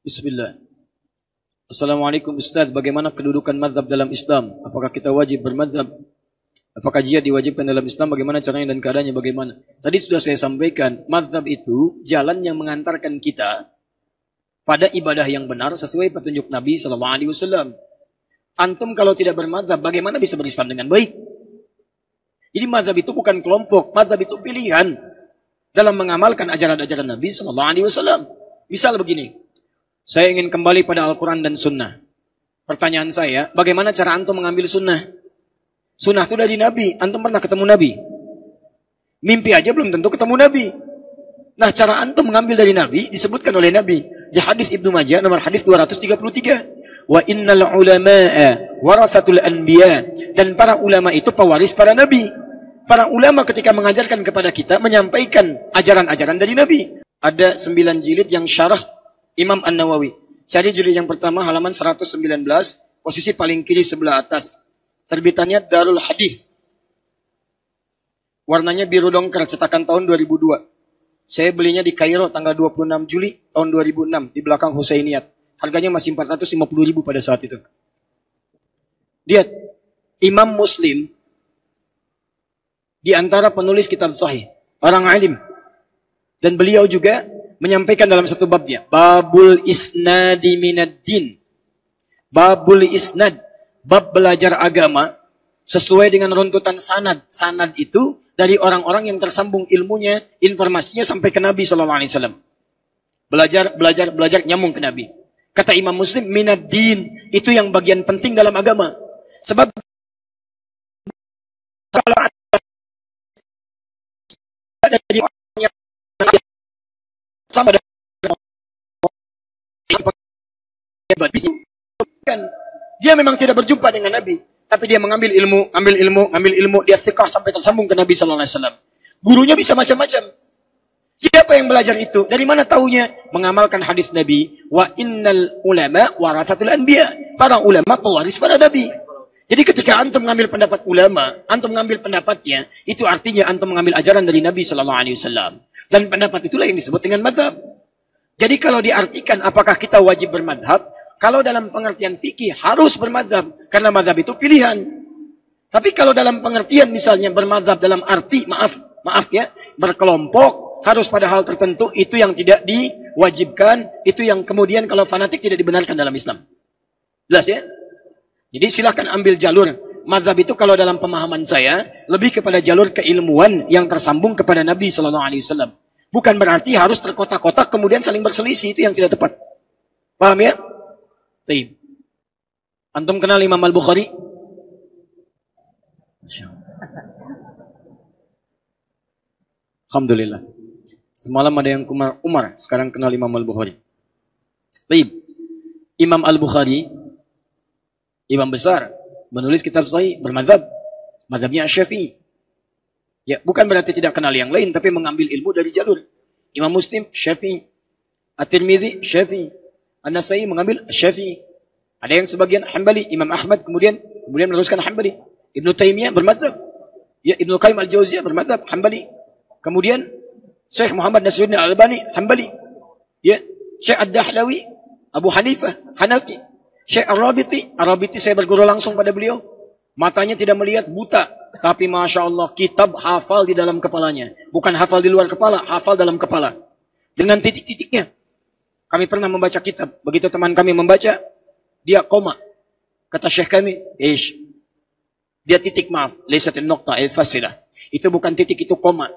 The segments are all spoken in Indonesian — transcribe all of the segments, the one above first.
Bismillah. Assalamualaikum Ustaz, bagaimana kedudukan mazhab dalam Islam? Apakah kita wajib bermazhab? Apakah jihad diwajibkan dalam Islam? Bagaimana caranya dan keadaannya bagaimana? Tadi sudah saya sampaikan, mazhab itu jalan yang mengantarkan kita pada ibadah yang benar sesuai petunjuk Nabi SAW. Antum kalau tidak bermazhab, bagaimana bisa berislam dengan baik? Jadi mazhab itu bukan kelompok, mazhab itu pilihan dalam mengamalkan ajaran-ajaran Nabi SAW. Misal begini, saya ingin kembali pada Al-Quran dan Sunnah. Pertanyaan saya, bagaimana cara antum mengambil Sunnah? Sunnah itu dari Nabi. Antum pernah ketemu Nabi? Mimpi aja belum tentu ketemu Nabi. Nah, cara antum mengambil dari Nabi disebutkan oleh Nabi di hadis Ibnu Majah nomor hadis 233. Wa innal ulama'a warathatul anbiya. Dan para ulama itu pewaris para nabi. Para ulama ketika mengajarkan kepada kita menyampaikan ajaran-ajaran dari Nabi. Ada 9 jilid yang syarah Imam An-Nawawi. Cari jilid yang pertama halaman 119, posisi paling kiri sebelah atas. Terbitannya Darul Hadis. Warnanya biru dongker, cetakan tahun 2002. Saya belinya di Kairo tanggal 26 Juli tahun 2006 di belakang Husainiyat. Harganya masih 450.000 pada saat itu. Lihat, Imam Muslim di antara penulis kitab sahih, orang alim. Dan beliau juga menyampaikan dalam satu babnya, Babul Isnadi Minad Din. Babul Isnad, bab belajar agama sesuai dengan runtutan sanad. Sanad itu dari orang-orang yang tersambung ilmunya, informasinya sampai ke Nabi SAW. Belajar nyambung ke Nabi. Kata Imam Muslim, Minad Din, itu yang bagian penting dalam agama. Sebab kalau ada dari orang yang sama dengan dia memang tidak berjumpa dengan Nabi, tapi dia mengambil ilmu, dia thiqah sampai tersambung ke Nabi SAW. Gurunya bisa macam-macam. Siapa yang belajar itu? Dari mana taunya? Mengamalkan hadis Nabi, wa innal ulama warathatul anbiya. Para ulama pewaris para nabi. Jadi ketika antum mengambil pendapat ulama, antum mengambil pendapatnya, itu artinya antum mengambil ajaran dari Nabi SAW. Dan pendapat itulah yang disebut dengan madhab. Jadi kalau diartikan apakah kita wajib bermadhab, kalau dalam pengertian fikih harus bermadhab, karena madhab itu pilihan. Tapi kalau dalam pengertian misalnya bermadhab dalam arti, maaf ya, berkelompok, harus pada hal tertentu, itu yang tidak diwajibkan, itu yang kemudian kalau fanatik tidak dibenarkan dalam Islam. Jelas ya? Jadi silahkan ambil jalur. Mazhab itu kalau dalam pemahaman saya lebih kepada jalur keilmuan yang tersambung kepada Nabi SAW. Bukan berarti harus terkotak-kotak kemudian saling berselisih, itu yang tidak tepat. Paham ya? Baik. Antum kenal Imam Al-Bukhari? Alhamdulillah. Semalam ada yang Umar, sekarang kenal Imam Al-Bukhari. Baik. Imam Al-Bukhari, imam besar, menulis kitab sahih, bermadzhab. Madzhabnya Syafi'i. Ya, bukan berarti tidak kenal yang lain, tapi mengambil ilmu dari jalur. Imam Muslim, Syafi'i. At-Tirmidzi, Syafi'i. An-Nasai mengambil Syafi'i. Ada yang sebagian Hambali. Imam Ahmad kemudian meneruskan Hambali. Ibnu Taimiyah bermadzhab. Ya, Ibnu Qayyim Al-Jauziyah bermadzhab Hambali. Kemudian Syekh Muhammad Nasiruddin Al-Albani, Hambali. Ya, Syekh Ad-Dahlawi, Abu Hanifah, Hanafi. Syekh Ar-Rabiti saya berguru langsung pada beliau. Matanya tidak melihat, buta. Tapi Masya Allah, kitab hafal di dalam kepalanya. Bukan hafal di luar kepala, hafal dalam kepala. Dengan titik-titiknya. Kami pernah membaca kitab. Begitu teman kami membaca, dia koma. Kata Syekh kami, dia titik, maaf. Laisatin nuqta al-fasilah. Itu bukan titik, itu koma.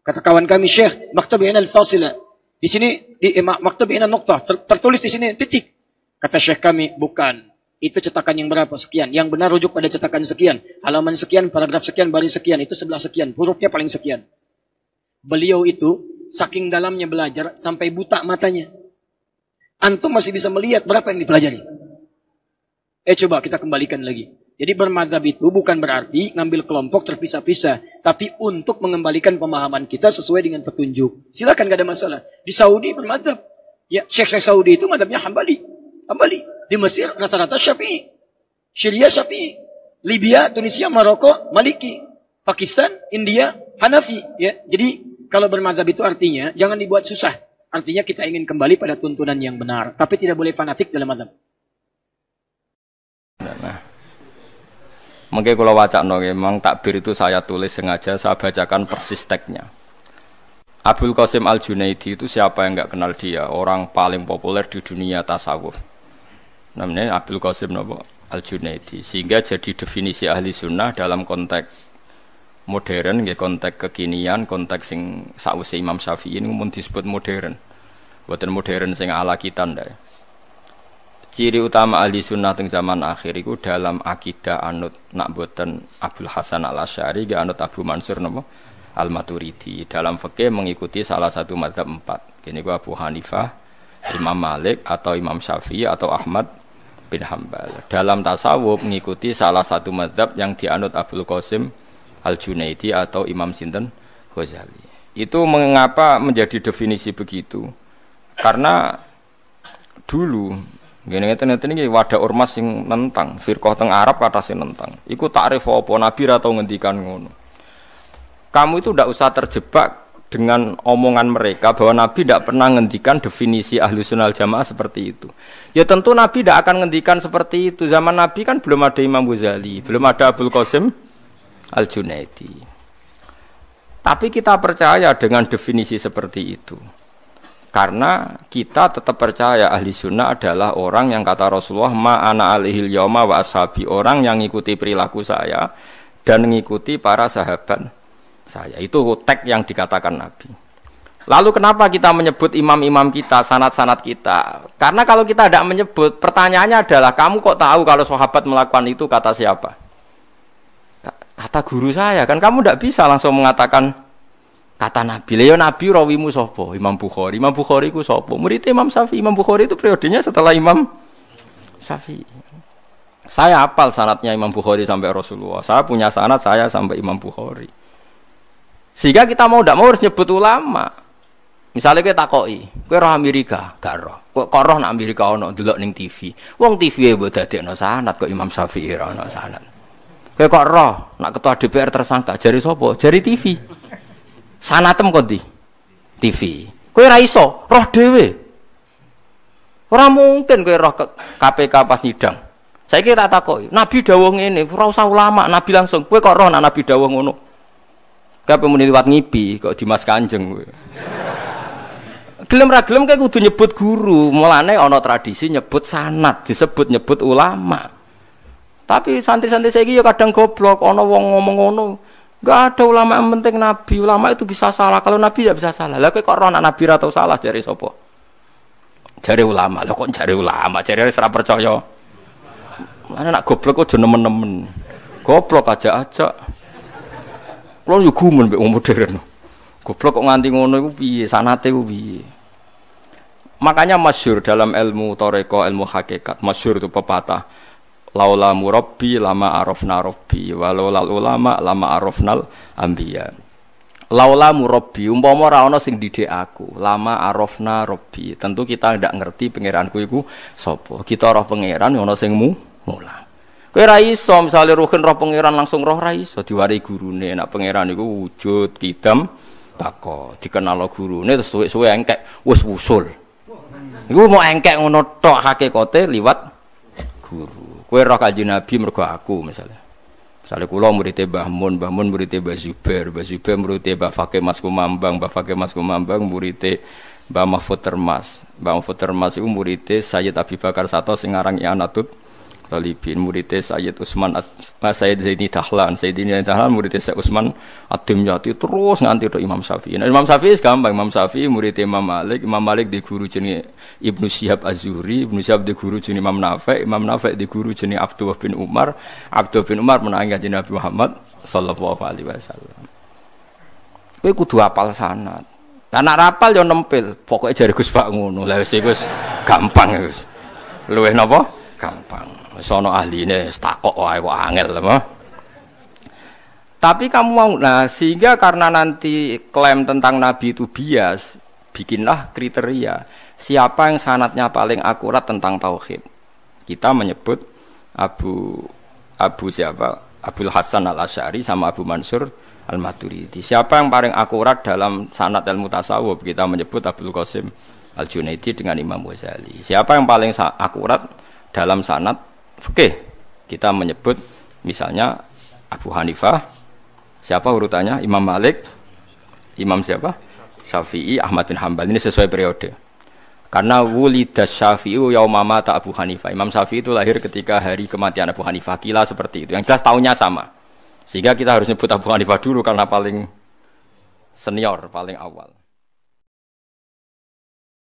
Kata kawan kami, Syekh, maktabina al-fasilah. Di sini, maktabina nuqta. Tertulis di sini, titik. Kata Syekh kami, bukan. Itu cetakan yang berapa? Sekian. Yang benar rujuk pada cetakan sekian. Halaman sekian, paragraf sekian, baris sekian. Itu sebelah sekian. Hurufnya paling sekian. Beliau itu, saking dalamnya belajar, sampai buta matanya. Antum masih bisa melihat berapa yang dipelajari. Coba kita kembalikan lagi. Jadi bermadzhab itu bukan berarti ngambil kelompok terpisah-pisah. Tapi untuk mengembalikan pemahaman kita sesuai dengan petunjuk. Silakan, gak ada masalah. Di Saudi bermadzhab. Ya, Syekh Saudi itu madzhabnya Hambali. Di Mesir rata-rata Syafi'i. Syria Syafi'i. Libya, Tunisia, Maroko, Maliki. Pakistan, India, Hanafi. Ya. Jadi kalau bermadzhab itu artinya jangan dibuat susah. Artinya kita ingin kembali pada tuntunan yang benar, tapi tidak boleh fanatik dalam mazhab. Nah, mungkin kalau wacana memang takbir itu saya tulis sengaja, saya bacakan persis teksnya. Abul Qasim Al-Junaidi itu siapa yang nggak kenal dia? Orang paling populer di dunia tasawuf. Namanya Abul Qasim Al-Junaidi. Sehingga jadi definisi ahli sunnah dalam konteks modern, konteks kekinian, konteks sing sakwise Imam Syafi'i ini mun disebut modern. Buatan modern sing ala kita ndak. Ciri utama ahli sunnah teng zaman akhir itu dalam akidah anut nak boten Abdul Hasan Al-Asy'ari ga anut Abu Mansur Al-Maturidi. Dalam fikih mengikuti salah satu mazhab 4. Kene ku Abu Hanifah, Imam Malik atau Imam Syafi'i atau Ahmad bin Hambal. Dalam tasawuf mengikuti salah satu mazhab yang dianut Abul Qasim Al-Junaidi atau Imam Sinten Ghazali. Itu mengapa menjadi definisi begitu? Karena dulu ngene-ngene wadah ormas sing nentang firqah teng Arab kata sing nentang. Iku takrif apa Nabi ra tau ngendikan ngono. Kamu itu ndak usah terjebak dengan omongan mereka bahwa Nabi tidak pernah ngendikan definisi ahlu sunnah jamaah seperti itu. Ya tentu Nabi tidak akan ngendikan seperti itu. Zaman Nabi kan belum ada Imam Ghazali, belum ada Abul Qasim Al-Junaidi. Tapi kita percaya dengan definisi seperti itu. Karena kita tetap percaya ahli sunnah adalah orang yang kata Rasulullah ma ana alihil yauma wa ashabi, orang yang mengikuti perilaku saya dan mengikuti para sahabat saya. Itu teks yang dikatakan Nabi. Lalu kenapa kita menyebut imam-imam kita, sanad-sanad kita? Karena kalau kita tidak menyebut, pertanyaannya adalah kamu kok tahu kalau sahabat melakukan itu kata siapa? Kata guru saya. Kan kamu tidak bisa langsung mengatakan kata Nabi. Leo Nabi rawimu sapa? Imam Bukhari. Imam Bukhari ku sapa? Murid Imam Syafi'i. Imam Bukhari itu periodenya setelah Imam Syafi'i. Saya hafal sanadnya Imam Bukhari sampai Rasulullah. Saya punya sanad saya sampai Imam Bukhari. Sehingga kita mau tidak mau harus nyebut ulama. Misalnya kita takoki, kowe roh Amerika, gak roh. Kok roh nang Amerika ono delok ning TV. Wong TV e mbok dadekno sanad kok Imam Syafi'i ora ono sanad. Kowe kok roh nak ketua DPR tersangka jari sapa? Jari TV. Sanatem kok di TV. Kowe ora iso roh dhewe. Ora mungkin kowe roh KPK pas nyidang. Saiki tak takoki, Nabi dawuh ngene, ora usah ulama, Nabi langsung. Kowe kok roh nak Nabi dawuh ngono? Kape muni liwat ngipi kok Dimas Kanjeng kowe. Gelem ra gelem kowe kudu nyebut guru. Mulane ana tradisi nyebut sanad, disebut nyebut ulama. Tapi santri-santri saiki ya kadang goblok, ana wong ngomong ngono. Enggak ada ulama yang penting Nabi. Ulama itu bisa salah, kalau Nabi tidak bisa salah. Lah kok ora ana Nabi ra tau salah jare sapa? Jare ulama. Lah kok jare ulama, jare ora percaya. Mana nak goblok kok aja nemen-nemen. Goblok aja-aja. Kulo yo gumun mbek wong modern. Goblok kok nganti ngono iku piye? Sanate ku piye? Makanya masyhur dalam ilmu thariqah, ilmu hakikat, masyhur itu pepatah. Laula murabbi lama arafna rabbi, walau lal ulama lama arafnal anbiya. Laula murabbi, umpama ora ana sing didik aku, lama arafna rabbi. Tentu kita ndak ngerti pangeranku iku sapa. Kita roh pangeran ana sing mulang. Kowe ora iso misale ruhin roh pangeran langsung roh ra iso diwari gurune. Nek pangeran iku wujud kidam bako dikenal gurune terus suwe-suwe engkek wis wusul. Iku mau engkek ngono tok hakikate liwat guru. Kowe roh Kanjeng Nabi mergo aku misalnya. Misale kula murid Mbah Mun, Mbah Mun murid Mbah Zubair, Mbah Zubair murid Mbah Fakih Mas Kumambang, Mbah Fakih Mas Kumambang murid Mbah Mahfud Termas. Mbah Mahfud Termas iku murid Sayyid Abi Bakar Sato sing aran I'anatul Talibin, murid Sayyid Utsman Sayyid Zaini Dahlan, Sayyid Zaini Dahlan murid Sayyid Utsman Ad-Dimyati terus nganti tok Imam Syafi'i. Nah, Imam Syafi'i gampang, Imam Syafi'i murid Imam Malik di guru jenenge Ibnu Syihab Az-Zuhri, Ibnu Syihab di guru jenenge Imam Nafi' di guru jenenge Abdullah bin Umar menangi Kanjeng Nabi Muhammad sallallahu alaihi wasallam. Kowe kudu hafal sanad. Lah nek rapal yo nempel, pokoke jare Gus Pak ngono. Lah wis iku gampang wis. Luwih napa? Gampang. Sono ahline takok wae kok angel apa. Tapi kamu mau sehingga karena nanti klaim tentang Nabi itu bias, bikinlah kriteria siapa yang sanadnya paling akurat tentang tauhid. Kita menyebut Abul Hasan Al-Asy'ari sama Abu Mansur Al-Maturidi. Siapa yang paling akurat dalam sanad ilmu tasawuf? Kita menyebut Abdul Qasim Al-Junaidi dengan Imam Ghazali. Siapa yang paling akurat dalam sanad fikih? Kita menyebut misalnya Abu Hanifah. Siapa urutannya? Imam Malik. Imam siapa? Syafi'i, Ahmad bin Hanbal. Ini sesuai periode. Karena wulidas Syafi'i yauma mata Abu Hanifah. Imam Syafi'i itu lahir ketika hari kematian Abu Hanifah. Kila seperti itu. Yang jelas tahunnya sama. Sehingga kita harus nyebut Abu Hanifah dulu karena paling senior, paling awal.